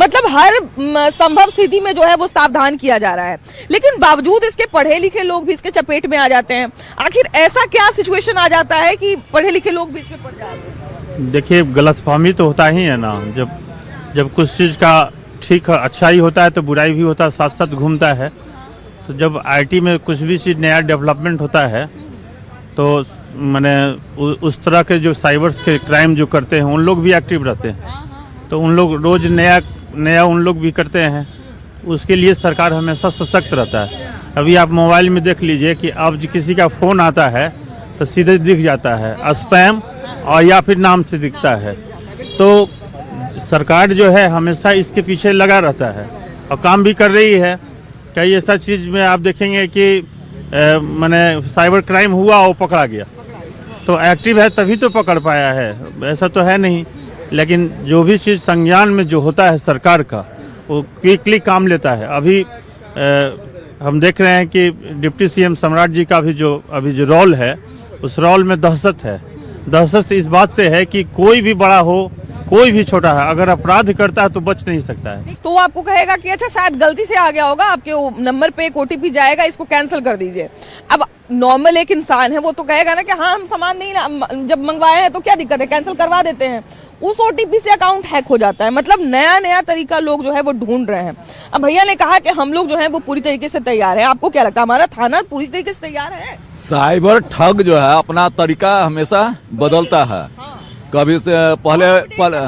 मतलब हर संभव स्थिति में जो है वो सावधान किया जा रहा है, लेकिन बावजूद इसके पढ़े लिखे लोग भी इसके चपेट में आ जाते हैं। आखिर ऐसा क्या सिचुएशन आ जाता है कि पढ़े लिखे लोग भी इसमें पड़ जाते हैं? देखिए, गलतफहमी तो होता ही है ना। जब कुछ चीज़ का ठीक अच्छा ही होता है तो बुराई भी होता है, साथ साथ घूमता है। तो जब आईटी में कुछ भी चीज़ नया डेवलपमेंट होता है तो मैंने उस तरह के जो साइबर्स के क्राइम जो करते हैं उन लोग भी एक्टिव रहते हैं, तो उन लोग रोज़ नया उन लोग भी करते हैं। उसके लिए सरकार हमेशा सशक्त रहता है। अभी आप मोबाइल में देख लीजिए कि अब किसी का फ़ोन आता है तो सीधे दिख जाता है स्पैम और या फिर नाम से दिखता है। तो सरकार जो है हमेशा इसके पीछे लगा रहता है और काम भी कर रही है। कई ऐसा चीज़ में आप देखेंगे कि मैंने साइबर क्राइम हुआ और पकड़ा गया, तो एक्टिव है तभी तो पकड़ पाया है, ऐसा तो है नहीं। लेकिन जो भी चीज़ संज्ञान में जो होता है सरकार का, वो क्विकली काम लेता है। अभी हम देख रहे हैं कि डिप्टी सीएम सम्राट जी का भी अभी जो रोल है, उस रोल में दहशत है। दहशत इस बात से है कि कोई भी बड़ा हो कोई भी छोटा है, अगर अपराध करता है तो बच नहीं सकता है। तो वो आपको कहेगा कि अच्छा शायद गलती से आ गया होगा, आपके नंबर पे एक ओटीपी जाएगा, इसको कैंसिल कर दीजिए। अब नॉर्मल एक इंसान है वो तो कहेगा ना कि हाँ हम सामान नहीं जब मंगवाए हैं तो क्या दिक्कत है, कैंसिल करवा देते हैं। उस ओटीपी से अकाउंट हैक हो जाता है। मतलब नया तरीका लोग जो है वो ढूंढ रहे हैं। अब भैया ने कहा कि हम लोग जो है वो पूरी तरीके से तैयार है। आपको क्या लगता है, हमारा थाना पूरी तरीके से तैयार है? साइबर ठग जो है अपना तरीका हमेशा बदलता है। कभी से पहले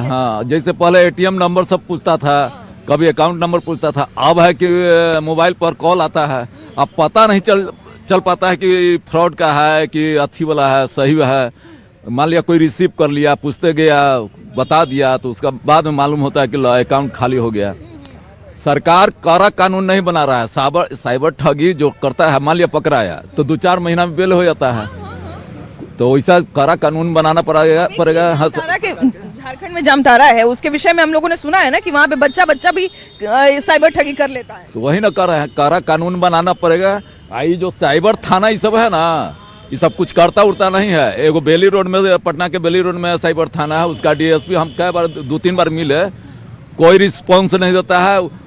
हाँ, जैसे पहले एटीएम नंबर सब पूछता था, कभी अकाउंट नंबर पूछता था। अब है कि मोबाइल पर कॉल आता है, अब पता नहीं चल पाता है कि फ्रॉड का है कि अच्छी वाला है, सही है। मान लिया कोई रिसीव कर लिया, पूछते गया, बता दिया, तो उसका बाद में मालूम होता है कि अकाउंट खाली हो गया। सरकार कड़ा कानून नहीं बना रहा है। साइबर ठगी जो करता है, मान लिया पकड़ाया तो 2-4 महीना में बेल हो जाता है। तो वैसा कड़ा कानून बनाना पड़ेगा। हाँ, झारखंड में जामताड़ा है, उसके विषय में हम लोगों ने सुना है ना कि वहाँ पे बच्चा भी साइबर ठगी कर लेता है। तो वही ना कर रहे हैं, कड़ा कानून बनाना पड़ेगा। आई जो साइबर थाना ये सब है ना, ये सब कुछ करता उड़ता नहीं है। एगो बेली रोड में, पटना के बेली रोड में साइबर थाना है, उसका डीएसपी हम कई बार 2-3 बार मिले, कोई रिस्पॉन्स नहीं देता है।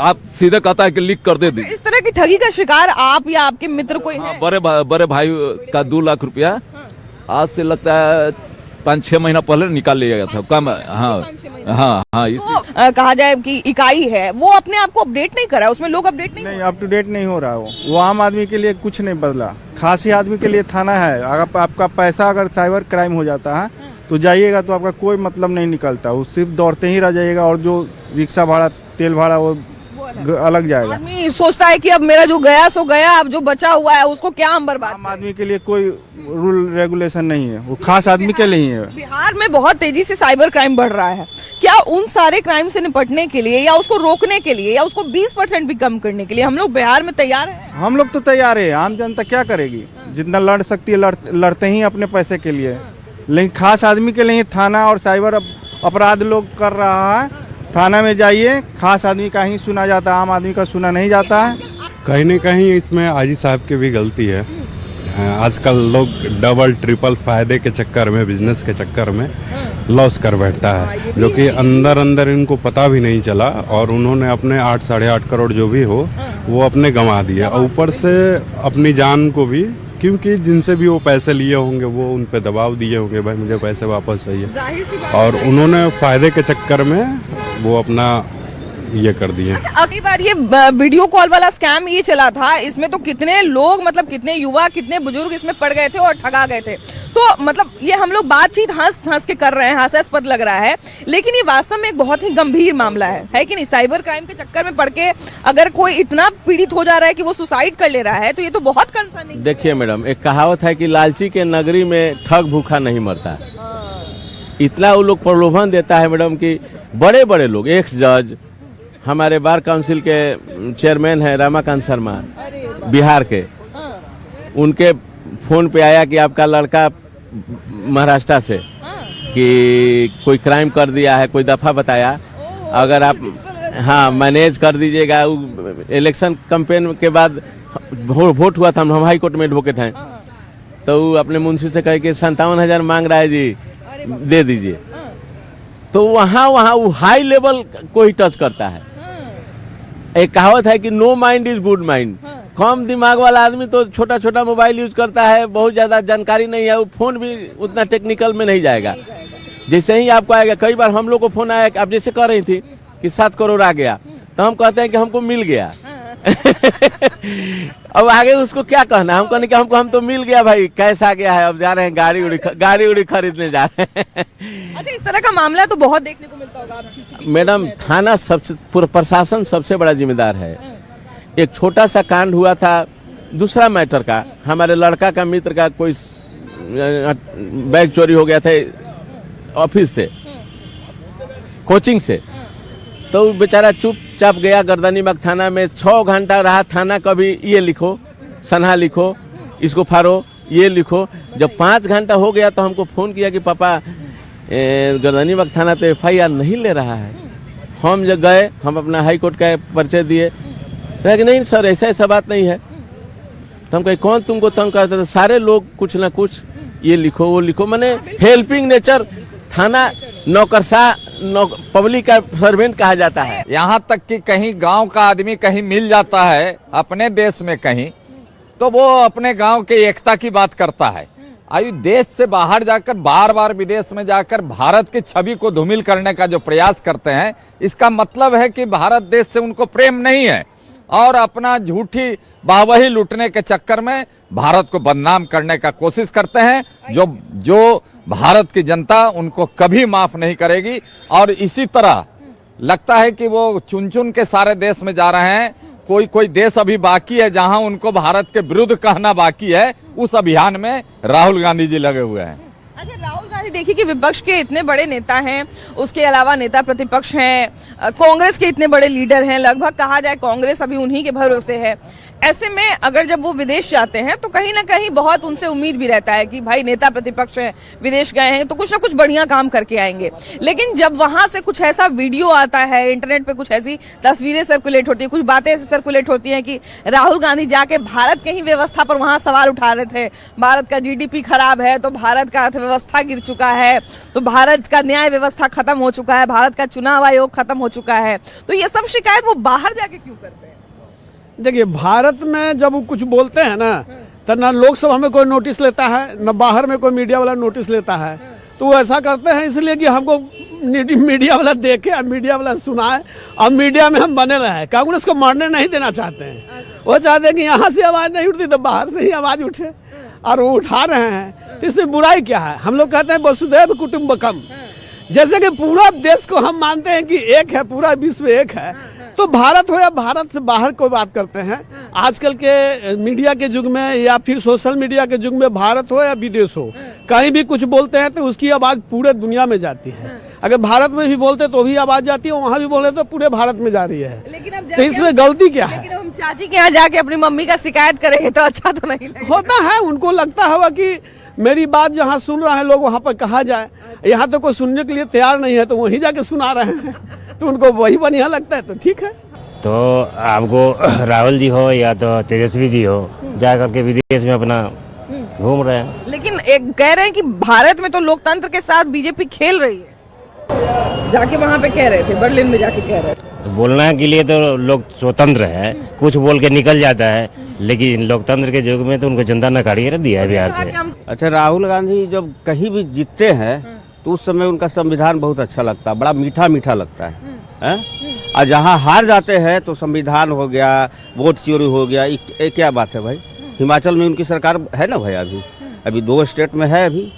आप सीधे कहता है कि लीक कर दे दी। इस तरह की ठगी का शिकार आप या आपके मित्र कोई है? बड़े भाई का 2 लाख रुपया आज से लगता है 5-6 महीना पहले निकाल लिया गया था। कम हाँ। तो कहा जाए कि इकाई है वो अपने आप को अपडेट नहीं कर रहा है, उसमें लोग अपडेट नहीं अप टू डेट नहीं हो रहा है। वो आम आदमी के लिए कुछ नहीं बदला। खासी आदमी के लिए थाना है। अगर आपका पैसा अगर साइबर क्राइम हो जाता है तो जाइएगा तो आपका कोई मतलब नहीं निकलता, वो सिर्फ दौड़ते ही रह जाइएगा। और जो रिक्शा भाड़ा, तेल भाड़ा वो अलग जाएगा। आदमी सोचता है कि अब मेरा जो गया सो गया, अब जो बचा हुआ है उसको क्या हम बर्बाद। आम आदमी के लिए कोई रूल रेगुलेशन नहीं है, वो खास आदमी के लिए है। बिहार में बहुत तेजी से साइबर क्राइम बढ़ रहा है। क्या उन सारे क्राइम से निपटने के लिए या उसको रोकने के लिए या उसको 20% भी कम करने के लिए हम लोग बिहार में तैयार हैं? हम लोग तो तैयार है। आम जनता क्या करेगी? जितना लड़ सकती है लड़ते ही अपने पैसे के लिए। लेकिन खास आदमी के लिए थाना और साइबर अपराध लोग कर रहा है। थाना में जाइए, खास आदमी का ही सुना जाता है, आम आदमी का सुना नहीं जाता है। कहीं न कहीं इसमें आजी साहब की भी गलती है। आजकल लोग डबल ट्रिपल फायदे के चक्कर में, बिजनेस के चक्कर में लॉस कर बैठता है, जो कि अंदर इनको पता भी नहीं चला और उन्होंने अपने 8-8.5 करोड़ जो भी हो वो अपने गंवा दिए। और ऊपर से अपनी जान को भी, क्योंकि जिनसे भी वो पैसे लिए होंगे वो उन पे दबाव दिए होंगे, भाई मुझे पैसे वापस चाहिए, और उन्होंने फायदे के चक्कर में वो अपना ये कर दिए। अगली बार ये वीडियो कॉल वाला स्कैम ये चला था, इसमें तो कितने लोग, मतलब कितने युवा, कितने बुजुर्ग इसमें पड़ गए थे और ठगा गए थे। तो मतलब ये हम लोग बातचीत हंस के कर रहे हैं, हास्यास्पद लग रहा है, लेकिन ये वास्तव में एक बहुत ही गंभीर मामला है कि नहीं? साइबर क्राइम के चक्कर में पड़ के अगर कोई इतना पीड़ित हो जा रहा है कि वो सुसाइड कर ले रहा है, तो ये तो बहुत कंसर्निंग। देखिए मैडम, एक कहावत है कि लालची के नगरी में ठग भूखा नहीं मरता। इतना वो लोग प्रलोभन देता है मैडम कि बड़े लोग, एक्स जज, हमारे बार काउंसिल के चेयरमैन है रमाकांत शर्मा बिहार के, उनके फोन पे आया कि आपका लड़का महाराष्ट्र से कि कोई क्राइम कर दिया है, कोई दफा बताया, अगर आप हाँ मैनेज कर दीजिएगा। इलेक्शन कैंपेन के बाद वोट हुआ था, हम हाई कोर्ट में एडवोकेट हैं, तो अपने मुंशी से कहे कि 57,000 मांग रहा है जी, दे दीजिए। तो वहाँ वो हाई लेवल को ही टच करता है। एक कहावत है कि no mind is good mind. कम दिमाग वाला आदमी तो छोटा छोटा मोबाइल यूज करता है, बहुत ज्यादा जानकारी नहीं है, वो फोन भी उतना टेक्निकल में नहीं जाएगा। जैसे ही आपको आएगा, कई बार हम लोग को फोन आया, आप जैसे कह रही थी कि 7 करोड़ आ गया, तो हम कहते हैं कि हमको मिल गया। अब आगे उसको क्या कहना, हम कहने कि हम तो मिल गया भाई, कैश आ गया है, अब जा रहे हैं गाड़ी उड़ी खरीदने जा रहे हैं। अच्छा, इस तरह का मामला तो बहुत देखने को मिलता होगा। आप मैडम, थाना सबसे प्रशासन सबसे बड़ा जिम्मेदार है। एक छोटा सा कांड हुआ था दूसरा मैटर का, हमारे लड़का का मित्र का कोई बैग चोरी हो गया था ऑफिस से, कोचिंग से, तो बेचारा चुपचाप गया गर्दनीबाग थाना में। 6 घंटा रहा थाना, कभी ये लिखो सन्हा लिखो, इसको फाड़ो, ये लिखो। जब 5 घंटा हो गया तो हमको फोन किया कि पापा गर्दनीबाग थाना तो FIR नहीं ले रहा है। हम जब गए, हम अपना हाई कोर्ट का परिचय दिए, तो कि नहीं सर ऐसा बात नहीं है। तो हम कहे कौन तुमको तंग करता था? सारे लोग कुछ ना कुछ ये लिखो वो लिखो, मैंने हेल्पिंग नेचर। थाना नौकरशाह पब्लिक का सर्वेंट कहा जाता है। यहाँ तक कि कहीं गांव का आदमी कहीं मिल जाता है अपने देश में कहीं, तो वो अपने गांव के एकता की बात करता है। अभी देश से बाहर जाकर बार बार विदेश में जाकर भारत की छवि को धूमिल करने का जो प्रयास करते हैं, इसका मतलब है कि भारत देश से उनको प्रेम नहीं है और अपना झूठी वाहवाही लूटने के चक्कर में भारत को बदनाम करने का कोशिश करते हैं, जो भारत की जनता उनको कभी माफ नहीं करेगी। और इसी तरह लगता है कि वो चुन चुन के सारे देश में जा रहे हैं। कोई देश अभी बाकी है जहां उनको भारत के विरुद्ध कहना बाकी है, उस अभियान में राहुल गांधी जी लगे हुए हैं। अच्छा, राहुल गांधी देखिए कि विपक्ष के इतने बड़े नेता हैं, उसके अलावा नेता प्रतिपक्ष हैं, कांग्रेस के इतने बड़े लीडर हैं, लगभग कहा जाए कांग्रेस अभी उन्हीं के भरोसे है। ऐसे में अगर जब वो विदेश जाते हैं तो कहीं ना कहीं बहुत उनसे उम्मीद भी रहता है कि भाई नेता प्रतिपक्ष हैं, विदेश गए हैं तो कुछ ना कुछ बढ़िया काम करके आएंगे। लेकिन जब वहां से कुछ ऐसा वीडियो आता है, इंटरनेट पे कुछ ऐसी तस्वीरें सर्कुलेट होती है, कुछ बातें ऐसी सर्कुलेट होती हैं कि राहुल गांधी जाके भारत के ही व्यवस्था पर वहां सवाल उठा रहे थे। भारत का GDP खराब है, तो भारत का अर्थव्यवस्था गिर चुका है, तो भारत का न्याय व्यवस्था खत्म हो चुका है, भारत का चुनाव आयोग खत्म हो चुका है, तो ये सब शिकायत वो बाहर जाके क्यों करते हैं? देखिए, भारत में जब वो कुछ बोलते हैं ना, तो ना लोकसभा में कोई नोटिस लेता है, ना बाहर में कोई मीडिया वाला नोटिस लेता है। तो वो ऐसा करते हैं इसलिए कि हमको मीडिया वाला देखे और मीडिया वाला सुनाए और मीडिया में हम बने रहे। कांग्रेस को मरने नहीं देना चाहते हैं, वो चाहते हैं कि यहाँ से आवाज़ नहीं उठती तो बाहर से ही आवाज़ उठे, और वो उठा रहे हैं। तो इसमें बुराई क्या है? हम लोग कहते हैं वसुधैव कुटुम्बकम, जैसे कि पूरा देश को हम मानते हैं कि एक है, पूरा विश्व एक है, तो भारत हो या भारत से बाहर कोई बात करते हैं। आजकल के मीडिया के युग में या फिर सोशल मीडिया के युग में भारत हो या विदेश हो, कहीं भी कुछ बोलते हैं तो उसकी आवाज़ पूरे दुनिया में जाती है। अगर भारत में भी बोलते तो भी आवाज़ जाती है, वहाँ भी बोले तो पूरे भारत में जा रही है। लेकिन अब तो इसमें गलती क्या है? लेकिन हम चाची के यहाँ जाके अपनी मम्मी का शिकायत करेंगे तो अच्छा तो नहीं लगेगा। होता है, उनको लगता होगा कि मेरी बात जहाँ सुन रहे हैं लोग वहाँ पर कहा जाए। यहाँ तो कोई सुनने के लिए तैयार नहीं है, तो वहीं जाके सुना रहे हैं, तो उनको वही बढ़िया लगता है, तो ठीक है। तो आपको राहुल जी हो या तो तेजस्वी जी हो, जा करके विदेश में अपना घूम रहे हैं। लेकिन एक कह रहे हैं कि भारत में तो लोकतंत्र के साथ बीजेपी खेल रही है, जाके वहाँ पे कह रहे थे, बर्लिन में जाके कह रहे थे। तो बोलने के लिए तो लोग स्वतंत्र है, कुछ बोल के निकल जाता है, लेकिन लोकतंत्र के युग में तो उनको जनता ने काढ़ी दिया है बिहार से। अच्छा, राहुल गांधी जब कहीं भी जीतते हैं तो उस समय उनका संविधान बहुत अच्छा लगता है, बड़ा मीठा मीठा लगता है। और जहाँ हार जाते हैं तो संविधान हो गया, वोट चोरी हो गया, ये क्या बात है भाई? हिमाचल में उनकी सरकार है ना भाई, अभी 2 स्टेट में है अभी,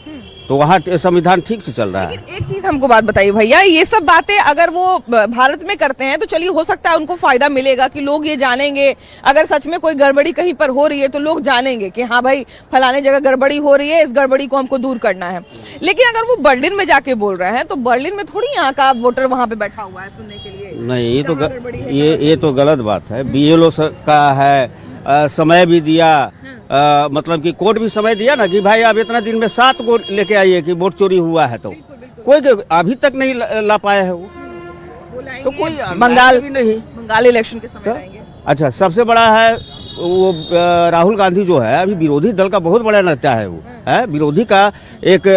तो वहाँ संविधान ठीक से चल रहा है। एक चीज हमको बात बताइए भैया, ये सब बातें अगर वो भारत में करते हैं तो चलिए हो सकता है उनको फायदा मिलेगा कि लोग ये जानेंगे, अगर सच में कोई गड़बड़ी कहीं पर हो रही है तो लोग जानेंगे कि हाँ भाई फलाने जगह गड़बड़ी हो रही है, इस गड़बड़ी को हमको दूर करना है। लेकिन अगर वो बर्लिन में जाके बोल रहे हैं तो बर्लिन में थोड़ी यहाँ का वोटर वहाँ पे बैठा हुआ है सुनने के लिए। नहीं, ये तो गलत बात है। BLO का है, समय भी दिया, मतलब कि कोर्ट भी समय दिया ना कि भाई आप इतना दिन में 7 को लेके आइए कि वोट चोरी हुआ है, तो कोई अभी तक नहीं ला पाया है वो, तो कोई बंगाल भी नहीं, बंगाल इलेक्शन के समय आएंगे। अच्छा, सबसे बड़ा है वो राहुल गांधी जो है अभी विरोधी दल का बहुत बड़ा नेता है, वो है विरोधी का एक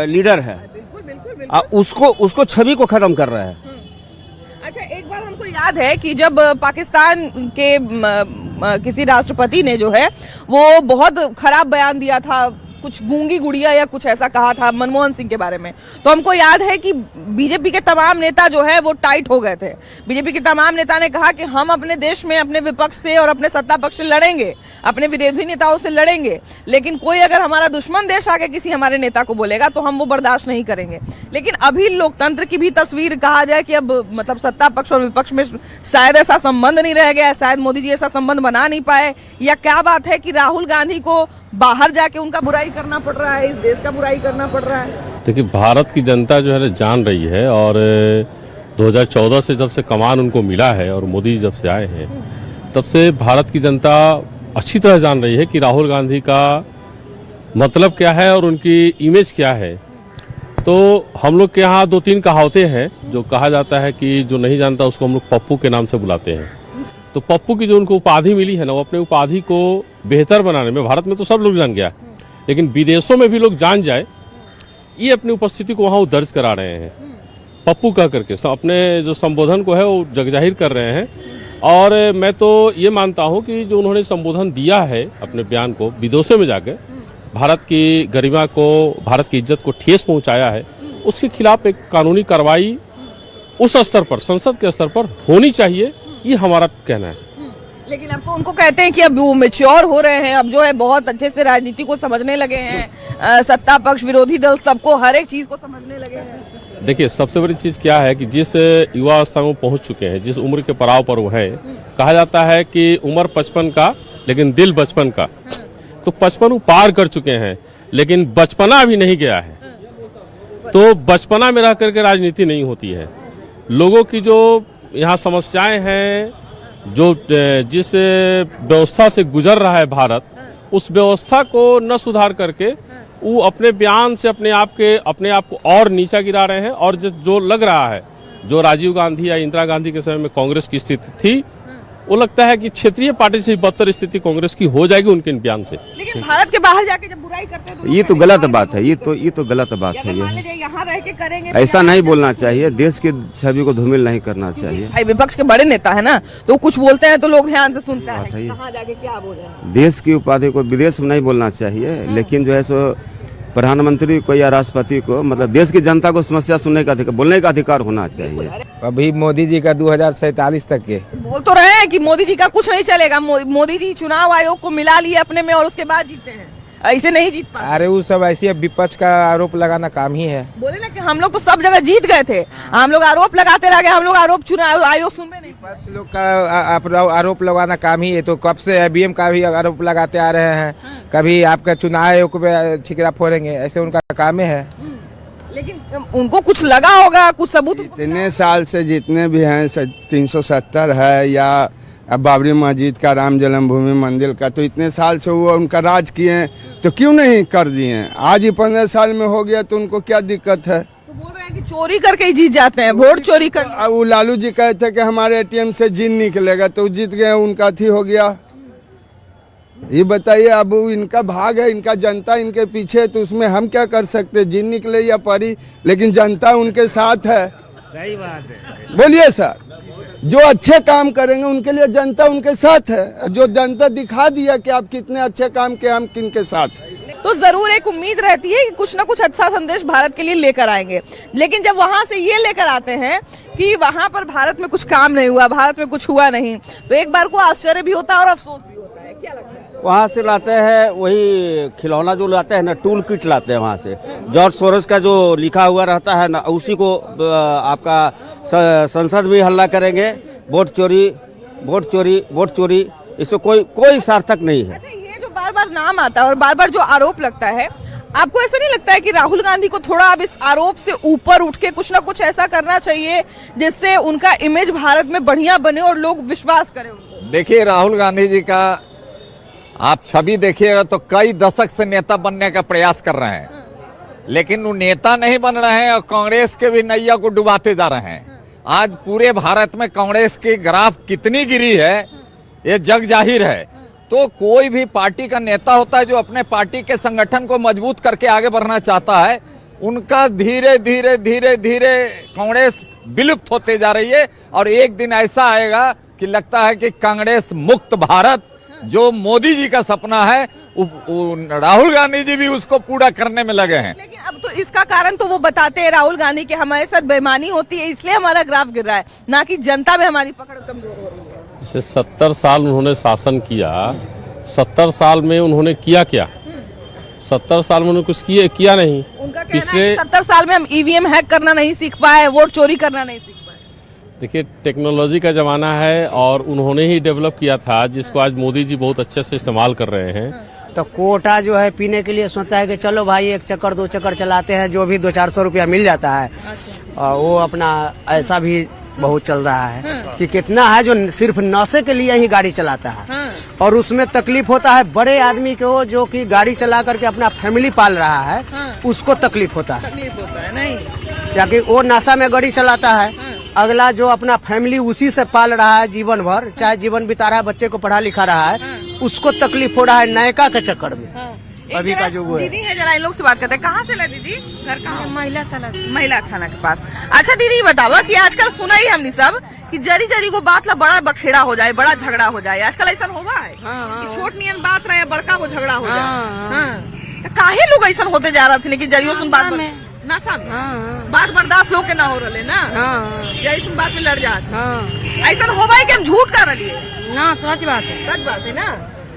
लीडर है। उसको छवि को खत्म कर रहे हैं। अच्छा, एक बार हमको याद है कि जब पाकिस्तान के किसी राष्ट्रपति ने जो है वो बहुत खराब बयान दिया था, कुछ गूंगी गुड़िया या कुछ ऐसा कहा था मनमोहन सिंह के बारे में, तो हमको याद है कि बीजेपी के तमाम नेता जो है वो टाइट हो गए थे। बीजेपी के तमाम नेता ने कहा कि हम अपने देश में अपने विपक्ष से और अपने सत्ता पक्ष से लड़ेंगे, अपने विरोधी नेताओं से लड़ेंगे, लेकिन कोई अगर हमारा दुश्मन देश आके किसी हमारे नेता को बोलेगा तो हम वो बर्दाश्त नहीं करेंगे। लेकिन अभी लोकतंत्र की भी तस्वीर कहा जाए कि अब मतलब सत्ता पक्ष और विपक्ष में शायद ऐसा संबंध नहीं रह गया, शायद मोदी जी ऐसा संबंध बना नहीं पाए, या क्या बात है कि राहुल गांधी को बाहर जाके उनका बुराई करना पड़ रहा है, इस देश का बुराई करना पड़ रहा है? देखिए, भारत की जनता जो है जान रही है, और 2014 से जब से कमान उनको मिला है और मोदी जब से आए हैं तब से भारत की जनता अच्छी तरह जान रही है कि राहुल गांधी का मतलब क्या है और उनकी इमेज क्या है। तो हम लोग के यहाँ 2-3 कहावतें हैं जो कहा जाता है कि जो नहीं जानता उसको हम लोग पप्पू के नाम से बुलाते हैं। तो पप्पू की जो उनको उपाधि मिली है ना, वो अपने उपाधि को बेहतर बनाने में, भारत में तो सब लोग जान गया, लेकिन विदेशों में भी लोग जान जाए, ये अपनी उपस्थिति को वहाँ दर्ज करा रहे हैं पप्पू कह करके, अपने जो संबोधन को है वो जगजाहिर कर रहे हैं। और मैं तो ये मानता हूँ कि जो उन्होंने संबोधन दिया है अपने बयान को विदेशों में जाकर, भारत की गरिमा को, भारत की इज्जत को ठेस पहुँचाया है, उसके खिलाफ एक कानूनी कार्रवाई उस स्तर पर, संसद के स्तर पर होनी चाहिए, ये हमारा कहना है। लेकिन अब तो उनको कहते हैं कि अब वो मैच्योर हो रहे हैं, अब जो है बहुत अच्छे से राजनीति को समझने लगे हैं, सत्ता पक्ष विरोधी दल सबको हर एक चीज को समझने लगे हैं। देखिए, सबसे बड़ी चीज क्या है कि जिस युवा अवस्था में पहुंच चुके हैं, जिस उम्र के पड़ाव पर वो है, कहा जाता है कि उम्र 55 का लेकिन दिल बचपन का। तो 55 वो पार कर चुके हैं, लेकिन बचपना अभी नहीं गया है। तो बचपना में रह करके राजनीति नहीं होती है। लोगों की जो यहाँ समस्याएं हैं, जो जिस व्यवस्था से गुजर रहा है भारत, उस व्यवस्था को न सुधार करके वो अपने बयान से अपने आप को और नीचा गिरा रहे हैं। और जो लग रहा है, जो राजीव गांधी या इंदिरा गांधी के समय में कांग्रेस की स्थिति थी, वो लगता है कि क्षेत्रीय पार्टी से बदतर स्थिति कांग्रेस की हो जाएगी उनके बयान से। लेकिन भारत के बाहर जाके जब बुराई करते हैं तो ये तो गलत बात है, ये तो गलत बात है। ये यहाँ रह के करेंगे, ऐसा नहीं बोलना चाहिए, देश की छवि को धूमिल नहीं करना चाहिए। भाई विपक्ष के बड़े नेता है ना, तो कुछ बोलते हैं तो लोग ध्यान से सुनते हैं, कहाँ जाके क्या बोले। देश की उपाधि को विदेश में नहीं बोलना चाहिए, लेकिन जो है सो प्रधानमंत्री को या राष्ट्रपति को, मतलब देश की जनता को समस्या सुनने का अधिकार, बोलने का अधिकार होना चाहिए। अभी मोदी जी का 2047 तक के बोल तो रहे हैं कि मोदी जी का कुछ नहीं चलेगा, मोदी जी चुनाव आयोग को मिला लिए अपने में और उसके बाद जीते हैं, ऐसे नहीं जीत पाए। अरे वो सब ऐसे विपक्ष का आरोप लगाना काम ही है। बोले ना कि हम लोग तो सब जगह जीत गए थे, हम लोग आरोप लगाते रह गए, हम लोग आरोप चुनाव आयोग सुन में नहीं। विपक्ष लोग का आरोप लगाना काम ही है। तो कब से IBM का भी आरोप लगाते आ रहे हैं, कभी आपका चुनाव आयोग पे ठिकरा फोड़ेंगे, ऐसे उनका काम है। लेकिन उनको कुछ लगा होगा, कुछ सबूत। इतने साल से जितने भी हैं 370 है, या अब बाबरी मस्जिद का, राम जन्मभूमि मंदिर का, तो इतने साल से वो उनका राज किए हैं, तो क्यों नहीं कर दिए हैं? आज ही 15 साल में हो गया तो उनको क्या दिक्कत है? तो बोल रहे हैं कि चोरी करके ही जीत जाते हैं, वोट चोरी कर। वो लालू जी कहते थे कि हमारे ATM से जिन निकलेगा, तो जीत गए, उनका अथी हो गया। ये बताइए, अब इनका भाग है, इनका जनता इनके पीछे, तो उसमें हम क्या कर सकते? जिन निकले या परी, लेकिन जनता उनके साथ है। सही बात है। बोलिए सर, जो अच्छे काम करेंगे उनके लिए जनता उनके साथ है। जो जनता दिखा दिया कि आप कितने अच्छे काम किए, हम किनके साथ। तो जरूर एक उम्मीद रहती है कि कुछ ना कुछ अच्छा संदेश भारत के लिए लेकर आएंगे, लेकिन जब वहां से ये लेकर आते हैं कि वहां पर भारत में कुछ काम नहीं हुआ, भारत में कुछ हुआ नहीं, तो एक बार को आश्चर्य भी होता है और अफसोस भी होता है। क्या लगता है? वहाँ से लाते हैं वही खिलौना जो लाते हैं ना, टूल किट लाते हैं वहाँ से। जॉर्ज सोरोस का जो लिखा हुआ रहता है ना, उसी को आपका संसद भी हल्ला करेंगे, वोट चोरी, वोट चोरी, वोट चोरी, इससे कोई सार्थक नहीं है। अच्छा, ये जो बार बार नाम आता है और बार बार जो आरोप लगता है, आपको ऐसा नहीं लगता है कि राहुल गांधी को थोड़ा अब इस आरोप से ऊपर उठ के कुछ ना कुछ ऐसा करना चाहिए जिससे उनका इमेज भारत में बढ़िया बने और लोग विश्वास करें उनको? देखिए, राहुल गांधी जी का आप छवि देखिएगा तो कई दशक से नेता बनने का प्रयास कर रहे हैं, लेकिन वो नेता नहीं बन रहे हैं और कांग्रेस के भी नैया को डुबाते जा रहे हैं। आज पूरे भारत में कांग्रेस की ग्राफ कितनी गिरी है ये जग जाहिर है। तो कोई भी पार्टी का नेता होता है जो अपने पार्टी के संगठन को मजबूत करके आगे बढ़ना चाहता है, उनका धीरे धीरे धीरे धीरे कांग्रेस विलुप्त होते जा रही है। और एक दिन ऐसा आएगा कि लगता है कि कांग्रेस मुक्त भारत जो मोदी जी का सपना है, राहुल गांधी जी भी उसको पूरा करने में लगे हैं। लेकिन अब तो इसका कारण तो वो बताते हैं राहुल गांधी के हमारे साथ बेईमानी होती है इसलिए हमारा ग्राफ गिर रहा है, ना कि जनता में हमारी पकड़ कमजोर हो रही है। जैसे 70 साल उन्होंने शासन किया, 70 साल में उन्होंने किया क्या? 70 साल में उन्होंने कुछ किया नहीं। उनका कहना है कि 70 साल में हम ईवीएम हैक करना नहीं सीख पाए, वोट चोरी करना नहीं सीख पाए। देखिए, टेक्नोलॉजी का ज़माना है और उन्होंने ही डेवलप किया था, जिसको आज मोदी जी बहुत अच्छे से इस्तेमाल कर रहे हैं। तो कोटा जो है पीने के लिए सोचता है कि चलो भाई 1 चक्कर 2 चक्कर चलाते हैं, जो भी 200-400 रुपया मिल जाता है। और वो अपना ऐसा भी बहुत चल रहा है कि कितना है जो सिर्फ नशे के लिए ही गाड़ी चलाता है। और उसमें तकलीफ होता है बड़े आदमी को, जो कि गाड़ी चला करके अपना फैमिली पाल रहा है, उसको तकलीफ होता है। नहीं, या कि वो नशा में गाड़ी चलाता है, अगला जो अपना फैमिली उसी से पाल रहा है जीवन भर, चाहे जीवन बिता रहा है, बच्चे को पढ़ा लिखा रहा है, उसको तकलीफ हो रहा है नयका के चक्कर में। अभी का जो वो है। दीदी है, जरा इन लोग से बात करते हैं। कहाँ से ला दीदी? घर कहाँ? महिला थाना के पास। अच्छा दीदी बताओ कि आजकल सुना ही हमने सब कि जरी जरी को बात ला बड़ा बखेड़ा हो जाए, बड़ा झगड़ा हो जाए। आजकल ऐसा होगा है कि छोट नियन बात रहे बड़का वो झगड़ा हो जाए। काहे लोग ऐसा होते जा रहे थे कि जरियो सुन बात में नशा में बात बर्दाश्त लोग के ना हो रहे ना, यही सुन बात में लड़ जाते। ऐसा होगा है कि हम झूठ कर रही है ना, सच बात है ना।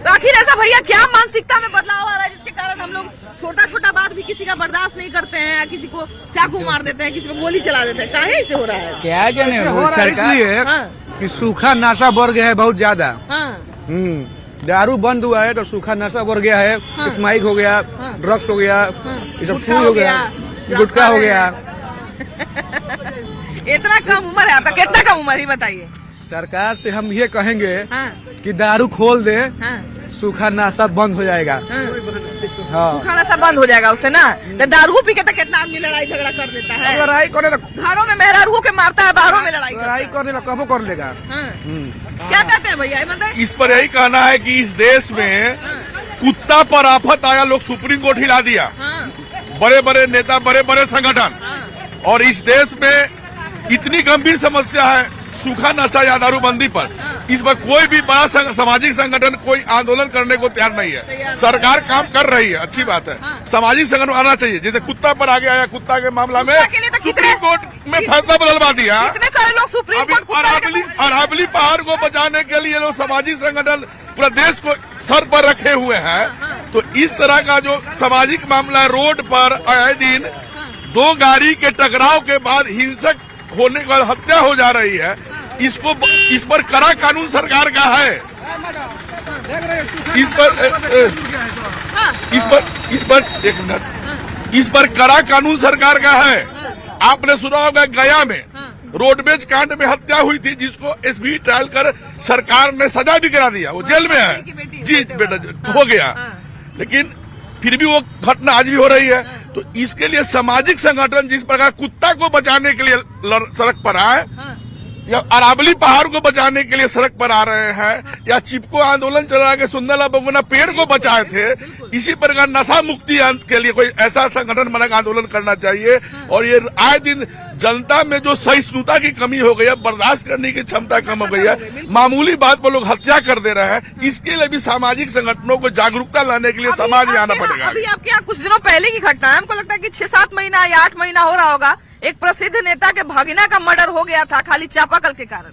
तो आखिर ऐसा भैया क्या मानसिकता में बदलाव आ रहा है जिसके कारण हम लोग छोटा छोटा बात भी किसी का बर्दाश्त नहीं करते हैं, किसी को चाकू मार देते हैं, किसी को गोली चला देते हैं? काहे ऐसे हो रहा है? क्या जाने सरकार कि सूखा नशा बढ़ गया है बहुत ज्यादा। दारू बंद हुआ है तो सूखा नशा बढ़ गया है। स्माइक हो गया, ड्रग्स हो गया, ये सब शुरू हो गया, गुटखा हो गया। इतना कम उम्र है आपका? कितना कम उम्र ही बताइए। सरकार से हम ये कहेंगे कि दारू खोल दे, सूखा नशा बंद हो जाएगा। सूखा नशा बंद हो जाएगा उससे ना। तो दारू पी के तो कितना आदमी लड़ाई झगड़ा कर देता है। लड़ाई करे घरों में मेहरारू के मारता है, बाहरों में लड़ाई करने कबो कर लेगा। क्या कहते हैं भैया? मतलब इस पर यही कहना है कि इस देश में कुत्ता पर आफत आया, लोग सुप्रीम कोर्ट हिला दिया। बड़े बड़े नेता, बड़े बड़े संगठन, और इस देश में इतनी गंभीर समस्या है सूखा नशा या दारूबंदी पर, इस पर कोई भी बड़ा सामाजिक संगठन कोई आंदोलन करने को तैयार नहीं है। सरकार काम कर रही है, अच्छी बात है। सामाजिक संगठन आना चाहिए। जैसे कुत्ता पर आगे आया, कुत्ता के मामला में सुप्रीम कोर्ट में फैसला बदलवा दिया। कितने सारे लोग सुप्रीम कोर्ट अरावली पहाड़ को बचाने के लिए लोग सामाजिक संगठन पूरा देश को सर पर रखे हुए हैं। तो इस तरह का जो सामाजिक मामला रोड पर आए दिन 2 गाड़ी के टकराव के बाद हिंसक होने के बाद हत्या हो जा रही है, इस पर कड़ा कानून सरकार का है। इस पर कड़ा कानून सरकार का है। आपने सुना होगा गया में रोडवेज कांड में हत्या हुई थी, जिसको एसबी ट्रायल कर सरकार ने सजा भी करा दिया, वो जेल में है। जी बेटा हो गया, लेकिन फिर भी वो घटना आज भी हो रही है। तो इसके लिए सामाजिक संगठन जिस प्रकार कुत्ता को बचाने के लिए सड़क पर आए, या अरावली पहाड़ को बचाने के लिए सड़क पर आ रहे हैं, या चिपको आंदोलन चला के सुंदरला बगुना पेड़ को बचाए थे, इसी प्रकार नशा मुक्ति के लिए कोई ऐसा संगठन बनाकर आंदोलन करना चाहिए। और ये आए दिन जनता में जो सहिष्णुता की कमी हो गई है, बर्दाश्त करने की क्षमता कम हो गई है, मामूली बात पर लोग हत्या कर दे रहे हैं, इसके लिए भी सामाजिक संगठनों को जागरूकता लाने के लिए समाज में आना पड़ेगा। अभी आपके यहाँ कुछ दिनों पहले की घटना है, हमको लगता है कि 6-7 महीना या 8 महीना हो रहा होगा, एक प्रसिद्ध नेता के भगिना का मर्डर हो गया था खाली चापाकल के कारण।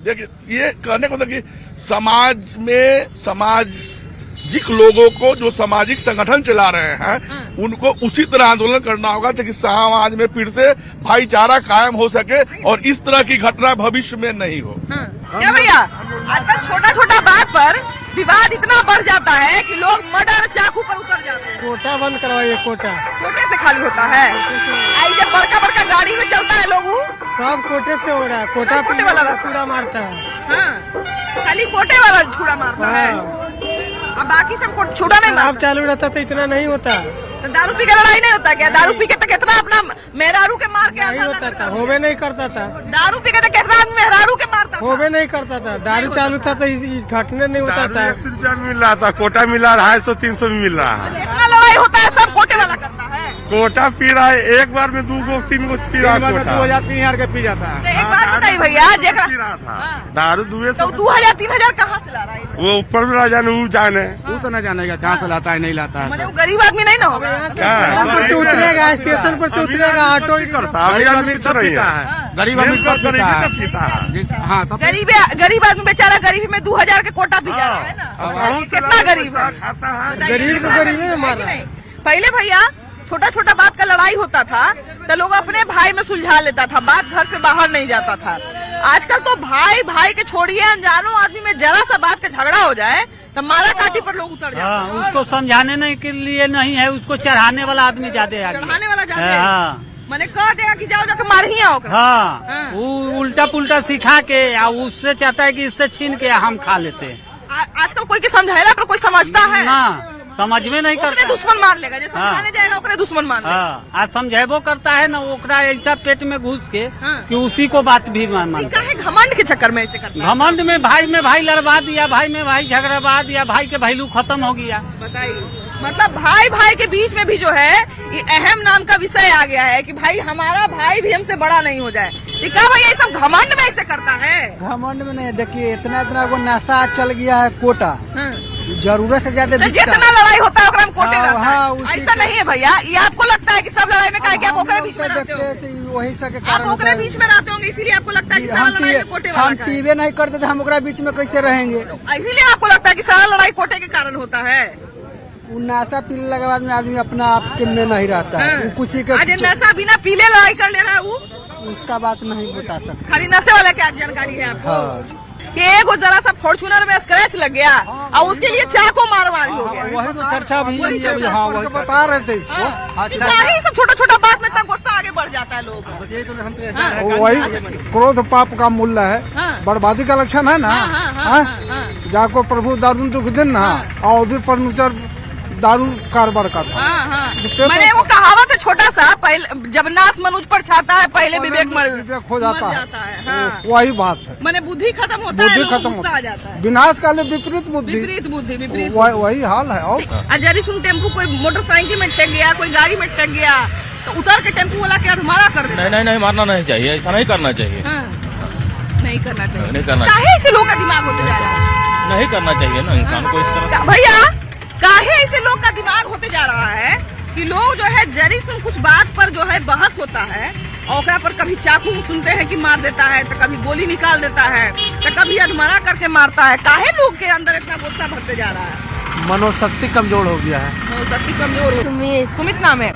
देखिए, ये कहने को कि समाज में सामाजिक लोगों को जो सामाजिक संगठन चला रहे हैं, उनको उसी तरह आंदोलन करना होगा ताकि समाज में फिर से भाईचारा कायम हो सके और इस तरह की घटना भविष्य में नहीं हो। क्या भैया, आजकल छोटा छोटा बात पर विवाद इतना बढ़ जाता है कि लोग मर्डर चाकू पर उतर जाते हैं। कोटा बंद करवाइए, कोटे से खाली होता है। आई जब बड़का बड़का गाड़ी में चलता है लोग, सब कोटे से हो रहा है। कोटे वाला छुरा मारता है, खाली कोटे वाला छुरा मारता है, अब बाकी सब छुरा नहीं मारता। अब चालू रहता तो इतना नहीं होता। तो दारू पी के लड़ाई नहीं होता क्या? दारू पी के तो कितना अपना मेहरारू के मार के नहीं होता था, होवे नहीं करता था। दारू पी के तो कितना आदमी मेहरारू के मारता था, होवे नहीं करता था। दारू चालू था तो घटने नहीं होता था। 100 रुपया मिल रहा था, कोटा मिला 250-300 भी मिल रहा है। इतना लड़ाई होता है, सब कोटे वाला करता है। कोटा पी रहा है, एक बार में 2 गो 3 गो पी रहा है। 2000-3000 के पी जाता है। एक बात बताइए भैया, जेकरा पी रहा था दारू 200 तो 2000-3000 कहाँ से ला रहा है? वो ऊपर में जाने वो जाने वो तो न जानेगा कहाँ से लाता है नहीं लाता है। मैंने वो गरीब आदमी नहीं ना होगा। उतरेगा स्टेशन पर से उतरेगा ऑटो ही करता है, आदमी सब पीता है, गरीब आदमी सब पीता है। हाँ तो गरीब आदमी बेचारा गरीबी में 2000 के कोटा पी जा रहा है ना। कितना गरीब है? गरीब तो गरीब में मार रहा है। पहले भैया छोटा छोटा बात का लड़ाई होता था तो लोग अपने भाई में सुलझा लेता था, बात घर से बाहर नहीं जाता था। आजकल तो भाई भाई के छोड़िए, अनजानो आदमी में जरा सा बात का झगड़ा हो जाए तो मारा काटी पर लोग उतर जाते हैं। उसको समझाने के लिए नहीं है, उसको चढ़ाने वाला आदमी ज्यादा है। चढ़ाने वाला ज्यादा मैंने कह देगा कि जाओ जाकर मार ही आओ। हाँ वो उल्टा पुल्टा सिखा के उससे चाहता है कि इससे छीन के हम खा लेते हैं। आजकल कोई के समझाएगा पर कोई समझता है ना, समझ में नहीं करता। दुश्मन मार लेगा, जैसे समझाने जाएगा ओकरे दुश्मन मार लेगा। आज समझेबो करता है ना, ओकरा ऐसा पेट में घुस के कि उसी को बात भी मानता है। घमंड के चक्कर में ऐसे करता है। घमंड में भाई लड़वा दिया, भाई में भाई झगड़वा दिया, भाई के वैल्यू खत्म हो गया। बताइए, मतलब भाई भाई के बीच में भी जो है ये अहम नाम का विषय आ गया है कि भाई हमारा भाई भी हमसे बड़ा नहीं हो जाए। क्या भाई ये सब घमंड में ऐसे करता है? घमंड में नहीं, देखिए इतना वो नशा चल गया है, कोटा जरूरत से ज्यादा जितना लड़ाई होता है ओकरा में कोटे रहता है। ऐसा नहीं है भैया, ये आपको लगता है कि सब लड़ाई में क्या आप ओकरे बीच में रहते हो? वही सब के आप ओकरे बीच में रहते होंगे इसीलिए आपको लगता है कि सारा लड़ाई में कोटे वाला हम पीवे नहीं करते तो हम ओकरा बीच में कैसे रहेंगे? इसीलिए आपको लगता है कि सारा लड़ाई कोटे के कारण होता है। वो नशा पीने के बाद में आदमी अपना आप के में नहीं रहता है। वो किसी के नशा बिना पीले लड़ाई कर ले रहा है वो, उसका बात नहीं बता सकते। खाली नशे वाला क्या जानकारी है आपको? कि एगो जरा सा फॉर्च्यूनर में स्क्रैच लग गया और उसके लिए चाकू मार-मारी हो गया। वही तो चर्चा भी वही बता रहे थे इसको। यही सब छोटा छोटा बात में इतना गुस्सा आगे बढ़ जाता है लोग। वही क्रोध पाप का मूल्य है, बर्बादी का लक्षण है ना। जाको प्रभु दारू दुख दिन ना और भी परमेश्वर दारू कारोबार करता है। मैंने वो कहावत है छोटा सा, पहले जब नाश मनुष्य पर छाता है पहले विवेक खो जाता है। वही बात है, मैंने बुद्धि खत्म होता है, बुद्धि खत्म आ जाता है। विनाश काले विपरीत बुद्धि, वही हाल है। और जरी सुन टेम्पू कोई मोटरसाइकिल में टक गया, कोई गाड़ी में टक गया तो उतर के टेम्पू वाला क्या मारा कर देता? नहीं मारना नहीं चाहिए, ऐसा नहीं करना चाहिए। नहीं करना चाहिए, नहीं करना चाहिए। ऐसे लोग का दिमाग होते जा रहा है, नहीं करना चाहिए ना इंसान को इस तरह। भैया काहे ऐसे लोग का दिमाग होते जा रहा है कि लोग जो है जरी सुन कुछ बात पर जो है बहस होता है और ओकरा पर कभी चाकू सुनते हैं कि मार देता है, तो कभी गोली निकाल देता है, तो कभी अधमरा करके मारता है। काहे लोग के अंदर इतना गुस्सा भरते जा रहा है? मनोशक्ति कमजोर हो गया है। मनोशक्ति कमजोर हो। सुमित नाम है।